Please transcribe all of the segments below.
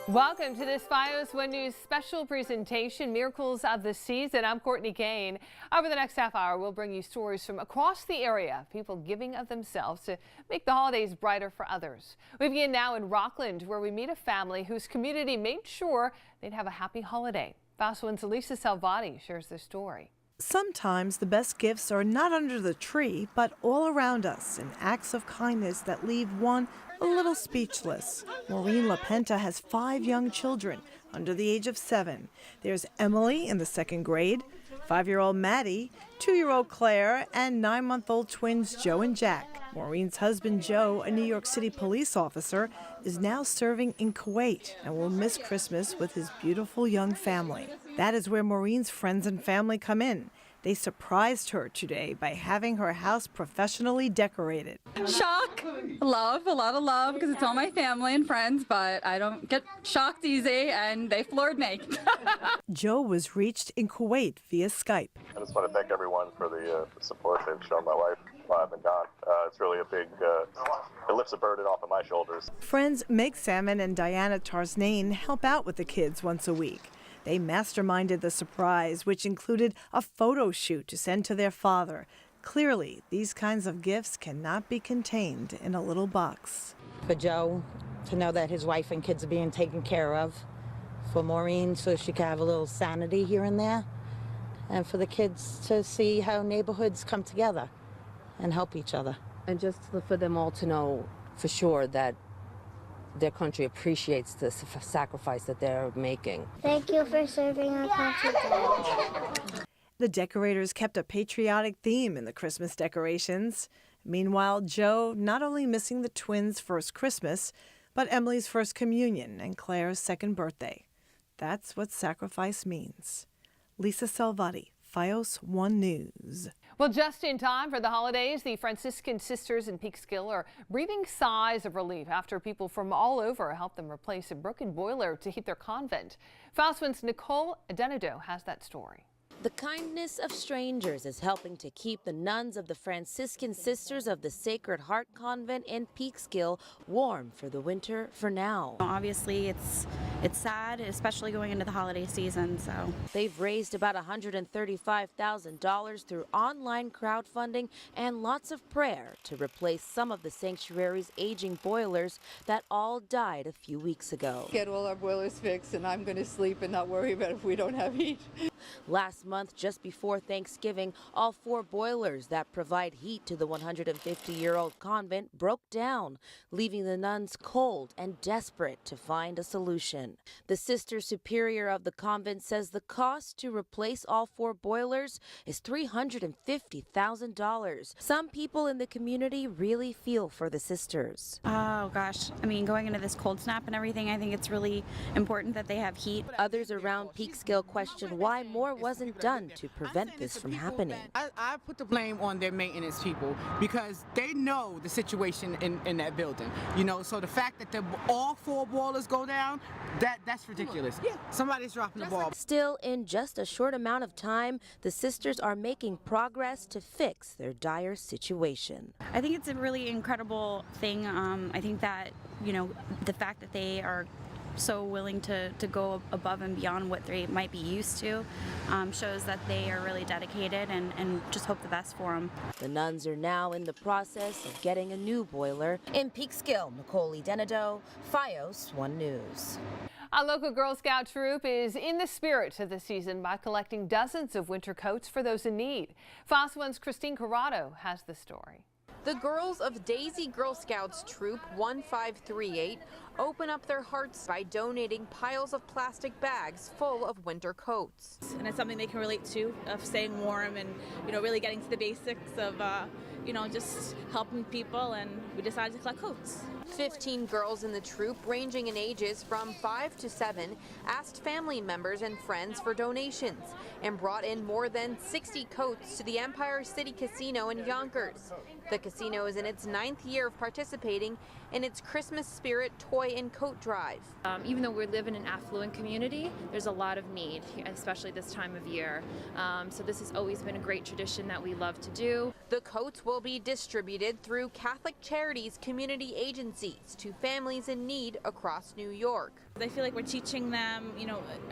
Welcome to this FiOS 1 News special presentation, Miracles of the Season. I'm Courtney Kane. Over the next half hour, we'll bring you stories from across the area, people giving of themselves to make the holidays brighter for others. We begin now in Rockland, where we meet a family whose community made sure they'd have a happy holiday. FiOS 1's Lisa Salvati shares their story. Sometimes the best gifts are not under the tree, but all around us in acts of kindness that leave one a little speechless. Maureen LaPenta has 5 young children under the age of 7. There's Emily in the 2nd grade, 5-year-old Maddie, 2-year-old Claire, and 9-month-old twins Joe and Jack. Maureen's husband Joe, a New York City police officer, is now serving in Kuwait and will miss Christmas with his beautiful young family. That is where Maureen's friends and family come in. They surprised her today by having her house professionally decorated. Shock, love, a lot of love because it's all my family and friends, but I don't get shocked easy and they floored me. Joe was reached in Kuwait via Skype. I just want to thank everyone for the support they've shown my wife while I've been gone. It's really a big, it lifts a burden off of my shoulders. Friends Meg Salmon and Diana Tarsnane help out with the kids once a week. They masterminded the surprise, which included a photo shoot to send to their father. Clearly, these kinds of gifts cannot be contained in a little box. For Joe to know that his wife and kids are being taken care of. For Maureen, so she can have a little sanity here and there. And for the kids to see how neighborhoods come together and help each other. And just for them all to know for sure that their country appreciates the sacrifice that they're making. Thank you for serving our country. The decorators kept a patriotic theme in the Christmas decorations. Meanwhile, Joe not only missing the twins' first Christmas, but Emily's first communion and Claire's 2nd birthday. That's what sacrifice means. Lisa Salvati, FiOS 1 News. Well, just in time for the holidays, the Franciscan sisters in Peekskill are breathing sighs of relief after people from all over helped them replace a broken boiler to heat their convent. FiOS 1's Nicole Adenado has that story. The kindness of strangers is helping to keep the nuns of the Franciscan Sisters of the Sacred Heart Convent in Peekskill warm for the winter for now. Obviously, it's sad, especially going into the holiday season. So they've raised about $135,000 through online crowdfunding and lots of prayer to replace some of the sanctuary's aging boilers that all died a few weeks ago. Get all our boilers fixed, and I'm going to sleep and not worry about if we don't have heat. Last month, just before Thanksgiving, all 4 boilers that provide heat to the 150-year-old convent broke down, leaving the nuns cold and desperate to find a solution. The Sister Superior of the convent says the cost to replace all 4 boilers is $350,000. Some people in the community really feel for the sisters. Oh gosh, I mean, going into this cold snap and everything, I think it's really important that they have heat. Others around Peekskill question why more wasn't done to prevent this from happening. I put the blame on their maintenance people because they know the situation in that building. You know, so the fact that all 4 boilers go down, that's ridiculous. Yeah, somebody's dropping the ball. Still, in just a short amount of time, the sisters are making progress to fix their dire situation. I think it's a really incredible thing. I think that, you know, the fact that they are so willing to go above and beyond what they might be used to shows that they are really dedicated and just hope the best for them. The nuns are now in the process of getting a new boiler. In Peekskill, Nicole Adenado, FiOS 1 News. A local Girl Scout troop is in the spirit of the season by collecting dozens of winter coats for those in need. FiOS 1's Christine Corrado has the story. The girls of Daisy Girl Scouts Troop 1538 open up their hearts by donating piles of plastic bags full of winter coats. And it's something they can relate to, of staying warm and, you know, really getting to the basics of, you know, just helping people, and we decided to collect coats. 15 girls in the troop, ranging in ages from 5 to 7, asked family members and friends for donations and brought in more than 60 coats to the Empire City Casino in Yonkers. The casino is in its 9th year of participating in its Christmas Spirit Toy and Coat Drive. Even though we live in an affluent community, there's a lot of need, especially this time of year. So this has always been a great tradition that we love to do. The coats will be distributed through Catholic Charities community agencies to families in need across New York. I feel like we're teaching them,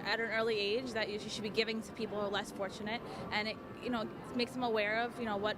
at an early age that you should be giving to people who are less fortunate, and it, makes them aware of, what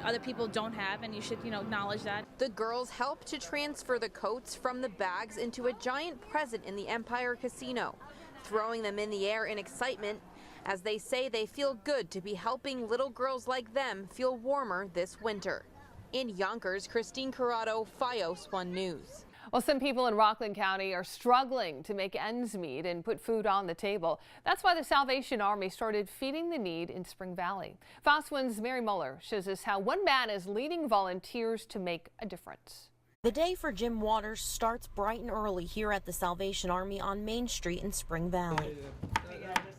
other people don't have, and you should, acknowledge that. The girls help to transfer the coats from the bags into a giant present in the Empire Casino, throwing them in the air in excitement. As they say, they feel good to be helping little girls like them feel warmer this winter. In Yonkers, Christine Corrado, FiOS 1 News. Well, some people in Rockland County are struggling to make ends meet and put food on the table. That's why the Salvation Army started feeding the need in Spring Valley. FiOS 1's Mary Muller shows us how one man is leading volunteers to make a difference. The day for Jim Waters starts bright and early here at the Salvation Army on Main Street in Spring Valley.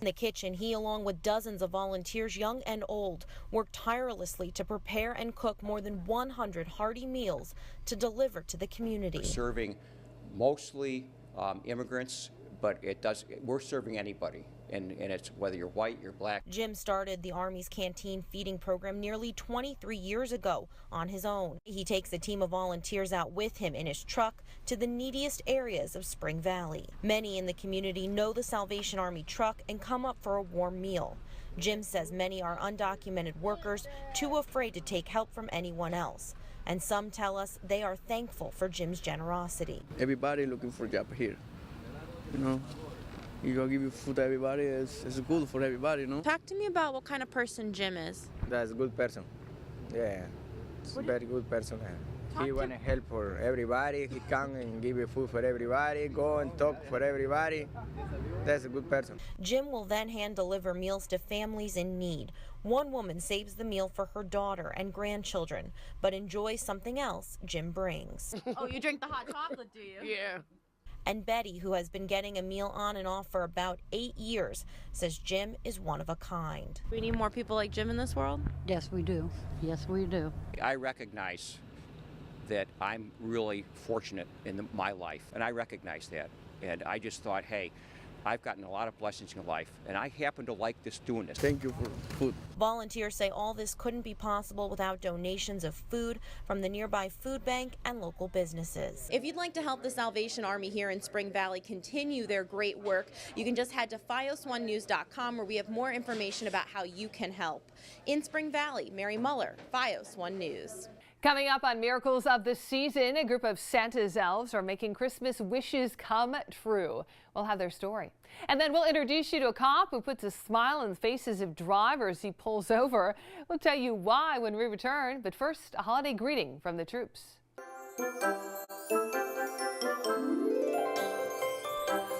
In the kitchen, he, along with dozens of volunteers, young and old, work tirelessly to prepare and cook more than 100 hearty meals to deliver to the community. We're serving mostly immigrants, but we're serving anybody. And it's whether you're white, you're black. Jim started the Army's canteen feeding program nearly 23 years ago on his own. He takes a team of volunteers out with him in his truck to the neediest areas of Spring Valley. Many in the community know the Salvation Army truck and come up for a warm meal. Jim says many are undocumented workers, too afraid to take help from anyone else. And some tell us they are thankful for Jim's generosity. Everybody looking for a job here, You gonna give you food to everybody, it's good for everybody, Talk to me about what kind of person Jim is. That's a good person. Yeah, it's a very good person. He want to help for everybody. He come and give you food for everybody, go and talk for everybody. That's a good person. Jim will then hand deliver meals to families in need. One woman saves the meal for her daughter and grandchildren, but enjoys something else Jim brings. Oh, you drink the hot chocolate, do you? Yeah. And Betty, who has been getting a meal on and off for about 8 years, says Jim is one of a kind. We need more people like Jim in this world? Yes, we do. Yes, we do. I recognize that I'm really fortunate in my life, and I recognize that. And I just thought, hey, I've gotten a lot of blessings in life, and I happen to like doing this. Thank you for food. Volunteers say all this couldn't be possible without donations of food from the nearby food bank and local businesses. If you'd like to help the Salvation Army here in Spring Valley continue their great work, you can just head to FiOS1News.com where we have more information about how you can help. In Spring Valley, Mary Muller, FiOS 1 News. Coming up on Miracles of the Season, a group of Santa's elves are making Christmas wishes come true. We'll have their story. And then we'll introduce you to a cop who puts a smile on the faces of drivers he pulls over. We'll tell you why when we return. But first, a holiday greeting from the troops.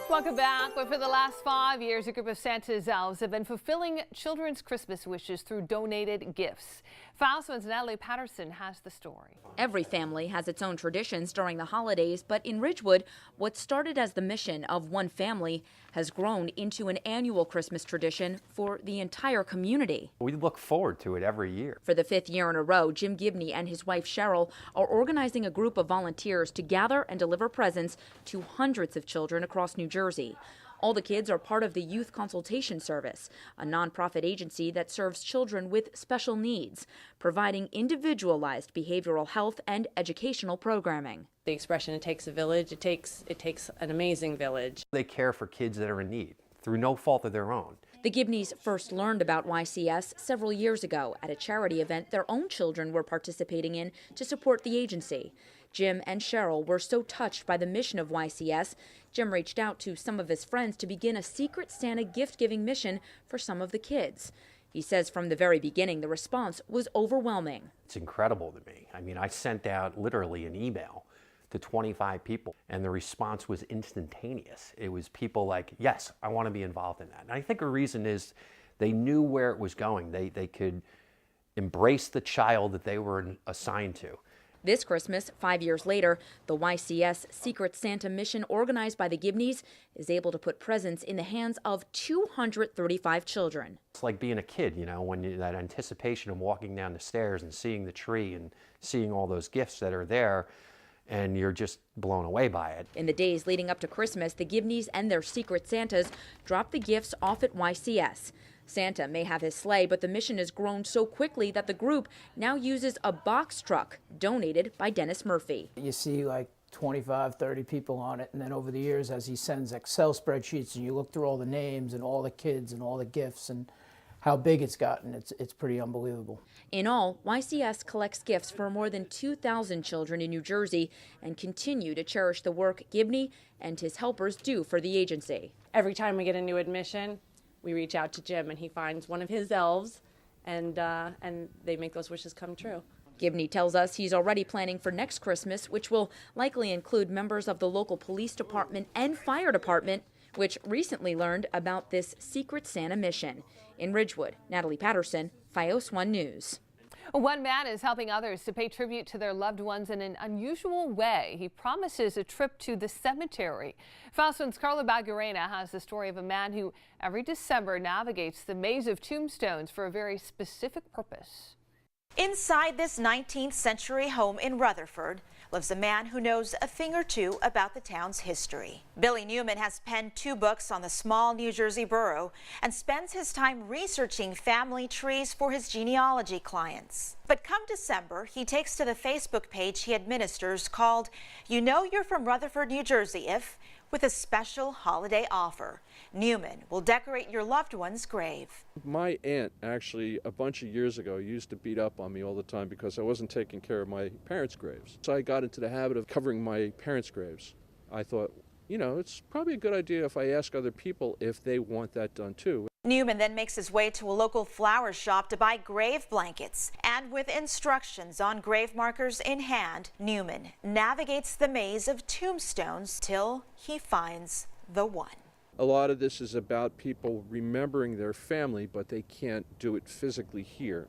Welcome back. But for the last 5 years, a group of Santa's elves have been fulfilling children's Christmas wishes through donated gifts. FiOS 1's Natalie Patterson has the story. Every family has its own traditions during the holidays, but in Ridgewood, what started as the mission of one family has grown into an annual Christmas tradition for the entire community. We look forward to it every year. For the 5th year in a row, Jim Gibney and his wife Cheryl are organizing a group of volunteers to gather and deliver presents to hundreds of children across New Jersey. All the kids are part of the Youth Consultation Service, a nonprofit agency that serves children with special needs, providing individualized behavioral health and educational programming. The expression, it takes a village, it takes an amazing village. They care for kids that are in need through no fault of their own. The Gibneys first learned about YCS several years ago at a charity event their own children were participating in to support the agency. Jim and Cheryl were so touched by the mission of YCS, Jim reached out to some of his friends to begin a Secret Santa gift-giving mission for some of the kids. He says from the very beginning, the response was overwhelming. It's incredible to me. I mean, I sent out literally an email to 25 people, and the response was instantaneous. It was people like, yes, I want to be involved in that. And I think a reason is they knew where it was going. They could embrace the child that they were assigned to. This Christmas, 5 years later, the YCS Secret Santa mission organized by the Gibneys is able to put presents in the hands of 235 children. It's like being a kid, when that anticipation of walking down the stairs and seeing the tree and seeing all those gifts that are there, and you're just blown away by it. In the days leading up to Christmas, the Gibneys and their Secret Santas dropped the gifts off at YCS. Santa may have his sleigh, but the mission has grown so quickly that the group now uses a box truck donated by Dennis Murphy. You see like 25, 30 people on it, and then over the years, as he sends Excel spreadsheets and you look through all the names and all the kids and all the gifts and how big it's gotten, it's pretty unbelievable. In all, YCS collects gifts for more than 2,000 children in New Jersey and continue to cherish the work Gibney and his helpers do for the agency. Every time we get a new admission, we reach out to Jim and he finds one of his elves and they make those wishes come true. Gibney tells us he's already planning for next Christmas, which will likely include members of the local police department and fire department, which recently learned about this Secret Santa mission. In Ridgewood, Natalie Patterson, FiOS 1 News. One man is helping others to pay tribute to their loved ones in an unusual way. He promises a trip to the cemetery. FiOS 1's Carla Bagurena has the story of a man who every December navigates the maze of tombstones for a very specific purpose. Inside this 19th century home in Rutherford lives a man who knows a thing or two about the town's history. Billy Newman has penned 2 books on the small New Jersey borough and spends his time researching family trees for his genealogy clients. But come December, he takes to the Facebook page he administers called "You Know You're from Rutherford, New Jersey If," with a special holiday offer. Newman will decorate your loved one's grave. My aunt actually a bunch of years ago used to beat up on me all the time because I wasn't taking care of my parents' graves. So I got into the habit of covering my parents' graves. I thought, you know, it's probably a good idea if I ask other people if they want that done too. Newman then makes his way to a local flower shop to buy grave blankets. And with instructions on grave markers in hand, Newman navigates the maze of tombstones till he finds the one. A lot of this is about people remembering their family, but they can't do it physically here.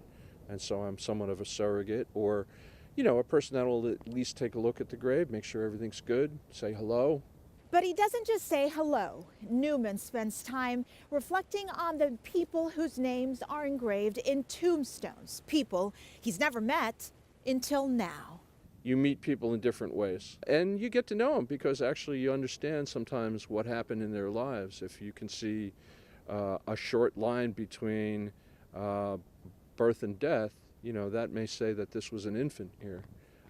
And so I'm somewhat of a surrogate, or, you know, a person that will at least take a look at the grave, make sure everything's good, say hello. But he doesn't just say hello. Newman spends time reflecting on the people whose names are engraved in tombstones, people he's never met until now. You meet people in different ways, and you get to know them because actually you understand sometimes what happened in their lives. If you can see a short line between birth and death, you know, that may say that this was an infant here.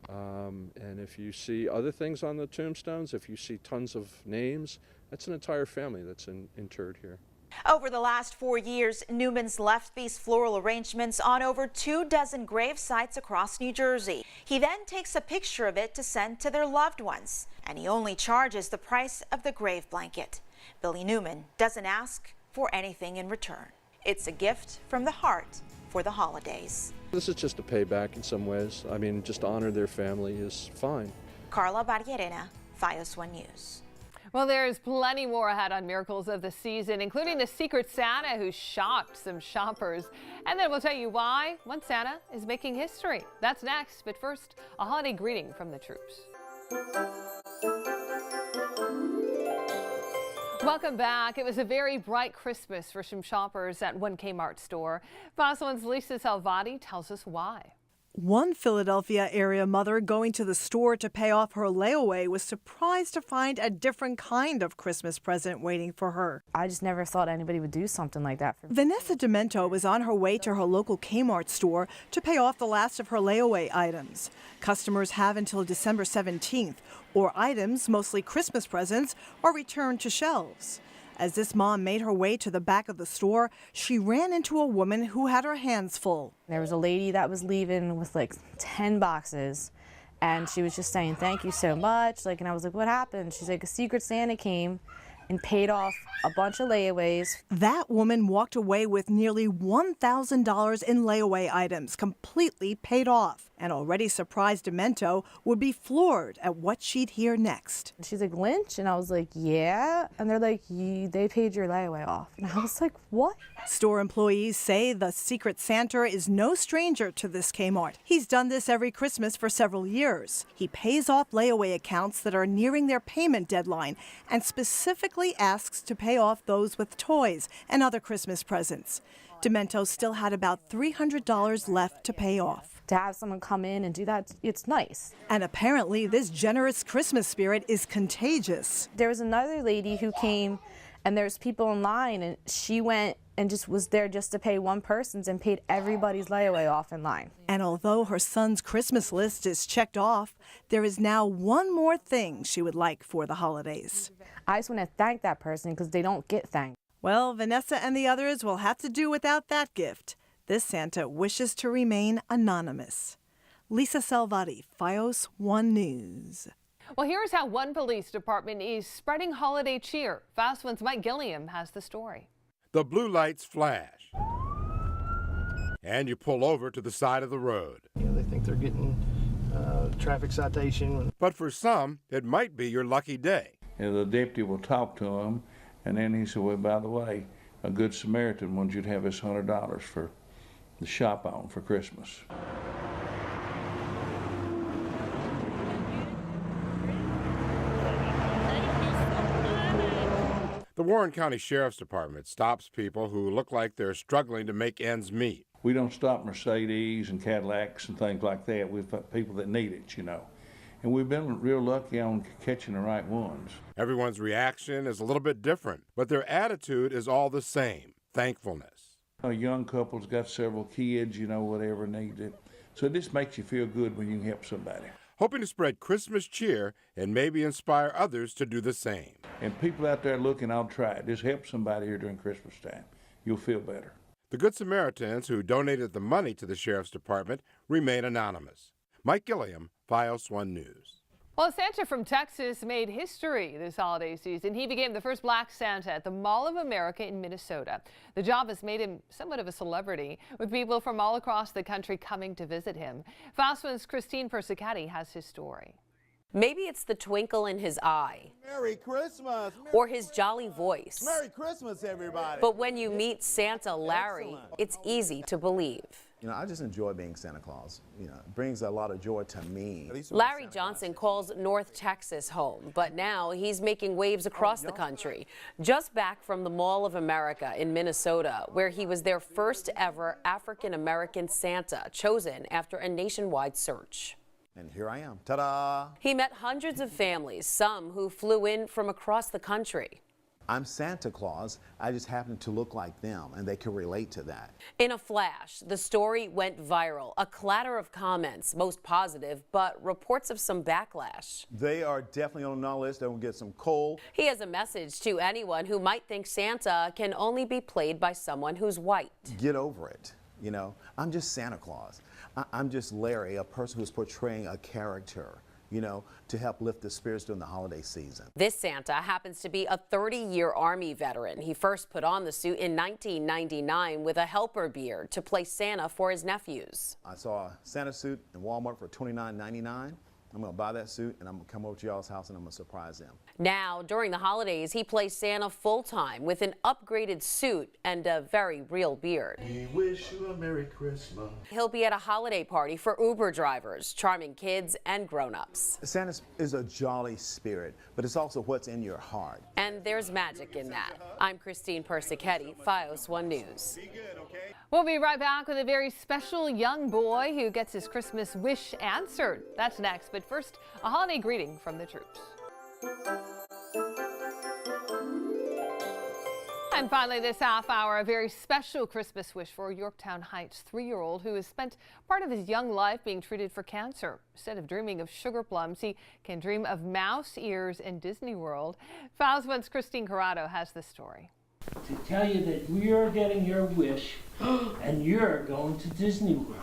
And if you see other things on the tombstones, if you see tons of names, that's an entire family that's interred here. Over the last 4 years, Newman's left these floral arrangements on over 24 grave sites across New Jersey. He then takes a picture of it to send to their loved ones, and he only charges the price of the grave blanket. Billy Newman doesn't ask for anything in return. It's a gift from the heart for the holidays. This is just a payback in some ways. I mean, just to honor their family is fine. Carla Bagurena, FiOS 1 News. Well, there's plenty more ahead on Miracles of the Season, including the Secret Santa who shocked some shoppers. And then we'll tell you why one Santa is making history. That's next, but first, a holiday greeting from the troops. Welcome back. It was a very bright Christmas for some shoppers at one Kmart store. FiOS 1's Lisa Salvati tells us why. One Philadelphia area mother going to the store to pay off her layaway was surprised to find a different kind of Christmas present waiting for her. I just never thought anybody would do something like that for me. Vanessa Demento was on her way to her local Kmart store to pay off the last of her layaway items. Customers have until December 17th, or items, mostly Christmas presents, are returned to shelves. As this mom made her way to the back of the store, she ran into a woman who had her hands full. There was a lady that was leaving with like 10 boxes, and she was just saying, "Thank you so much." And I was like, "What happened?" She's like, "A Secret Santa came and paid off a bunch of layaways." That woman walked away with nearly $1,000 in layaway items, completely paid off. And already surprised Demento would be floored at what she'd hear next. She's like, "Lynch?" And I was like, "Yeah." And they're like, "They paid your layaway off." And I was like, "What?" Store employees say the Secret Santa is no stranger to this Kmart. He's done this every Christmas for several years. He pays off layaway accounts that are nearing their payment deadline and specifically asks to pay off those with toys and other Christmas presents. Demento still had about $300 left to pay off. To have someone come in and do that, it's nice. And apparently this generous Christmas spirit is contagious. There was another lady who came, and there's people in line, and she went and just was there just to pay one person's and paid everybody's layaway off in line. And although her son's Christmas list is checked off, there is now one more thing she would like for the holidays. I just want to thank that person because they don't get thanked. Well, Vanessa and the others will have to do without that gift. This Santa wishes to remain anonymous. Lisa Salvati, FiOS 1 News. Well, here's how one police department is spreading holiday cheer. Fast One's Mike Gilliam has the story. The blue lights flash, and you pull over to the side of the road. They think they're getting traffic citation. But for some, it might be your lucky day. And the deputy will talk to him, and then he said, well, by the way, a good Samaritan wants you to have this $100 for the shop on for Christmas. The Warren County Sheriff's Department stops people who look like they're struggling to make ends meet. We don't stop Mercedes and Cadillacs and things like that. We've got people that need it, you know. And we've been real lucky on catching the right ones. Everyone's reaction is a little bit different, but their attitude is all the same: thankfulness. A young couple's got several kids, you know, whatever needs it. So it just makes you feel good when you can help somebody. Hoping to spread Christmas cheer and maybe inspire others to do the same. And people out there looking, I'll try it. Just help somebody here during Christmas time. You'll feel better. The Good Samaritans who donated the money to the Sheriff's Department remain anonymous. Mike Gilliam, FiOS 1 News. Well, Santa from Texas made history this holiday season. He became the first black Santa at the Mall of America in Minnesota. The job has made him somewhat of a celebrity, with people from all across the country coming to visit him. Fast One's Christine Persichetti has his story. Maybe it's the twinkle in his eye. Merry Christmas! Or his jolly voice. Merry Christmas, everybody! But when you meet Santa Larry, it's easy to believe. You know, I just enjoy being Santa Claus. You know, it brings a lot of joy to me. Larry Johnson calls North Texas home, but now he's making waves across the country. Just back from the Mall of America in Minnesota, where he was their first ever African-American Santa, chosen after a nationwide search. And here I am. Ta-da! He met hundreds of families, some who flew in from across the country. I'm Santa Claus. I just happen to look like them, and they can relate to that. In a flash, the story went viral. A clatter of comments, most positive, but reports of some backlash. They are definitely on our list. They will get some coal. He has a message to anyone who might think Santa can only be played by someone who's white. Get over it. You know, I'm just Santa Claus. I'm just Larry, a person who's portraying a character, you know, to help lift the spirits during the holiday season. This Santa happens to be a 30-year Army veteran. He first put on the suit in 1999 with a helper beard to play Santa for his nephews. I saw a Santa suit in Walmart for $29.99. I'm going to buy that suit, and I'm going to come over to y'all's house, and I'm going to surprise them. Now, during the holidays, he plays Santa full-time with an upgraded suit and a very real beard. We wish you a Merry Christmas. He'll be at a holiday party for Uber drivers, charming kids and grown-ups. Santa is a jolly spirit, but it's also what's in your heart. And there's magic in that. I'm Christine Persichetti, FiOS 1 News. We'll be right back with a very special young boy who gets his Christmas wish answered. That's next, but first, a holiday greeting from the troops. And finally this half hour, a very special Christmas wish for Yorktown Heights 3-year-old who has spent part of his young life being treated for cancer. Instead of dreaming of sugar plums, he can dream of mouse ears in Disney World. FiOS 1's Christine Corrado has the story. To tell you that we are getting your wish and you're going to Disney World.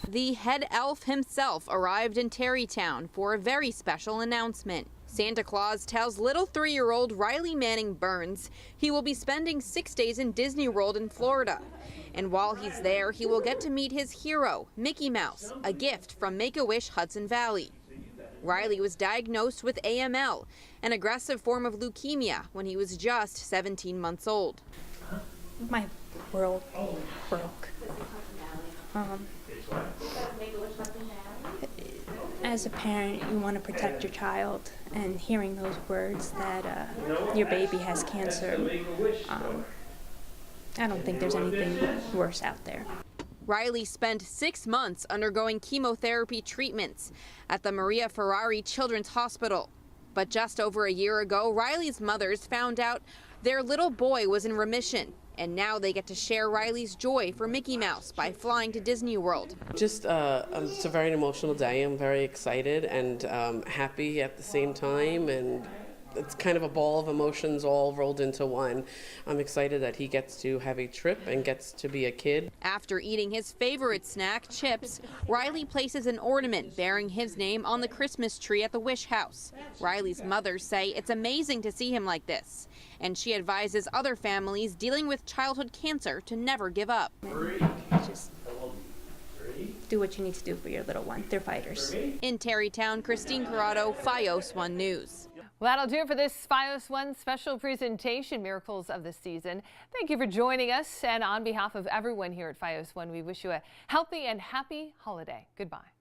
The head elf himself arrived in Terrytown for a very special announcement. Santa Claus tells little 3-year-old Riley Manning Burns he will be spending 6 days in Disney World in Florida. And while he's there, he will get to meet his hero, Mickey Mouse, a gift from Make-A-Wish Hudson Valley. Riley was diagnosed with AML, an aggressive form of leukemia, when he was just 17 months old. My world broke. As a parent, you want to protect your child, and hearing those words that your baby has cancer, I don't think there's anything worse out there. Riley spent 6 months undergoing chemotherapy treatments at the Maria Ferrari Children's Hospital. But just over a year ago, Riley's mothers found out their little boy was in remission. And now they get to share Riley's joy for Mickey Mouse by flying to Disney World. Just it's a very emotional day. I'm very excited and happy at the same time, and it's kind of a ball of emotions all rolled into one. I'm excited that he gets to have a trip and gets to be a kid. After eating his favorite snack, chips, Riley places an ornament bearing his name on the Christmas tree at the Wish House. Riley's mothers say it's amazing to see him like this, and she advises other families dealing with childhood cancer to never give up. Just do what you need to do for your little one. They're fighters. In Terrytown, Christine Corrado, FiOS 1 News. Well, that'll do it for this FiOS 1 special presentation, Miracles of the Season. Thank you for joining us. And on behalf of everyone here at FiOS 1, we wish you a healthy and happy holiday. Goodbye.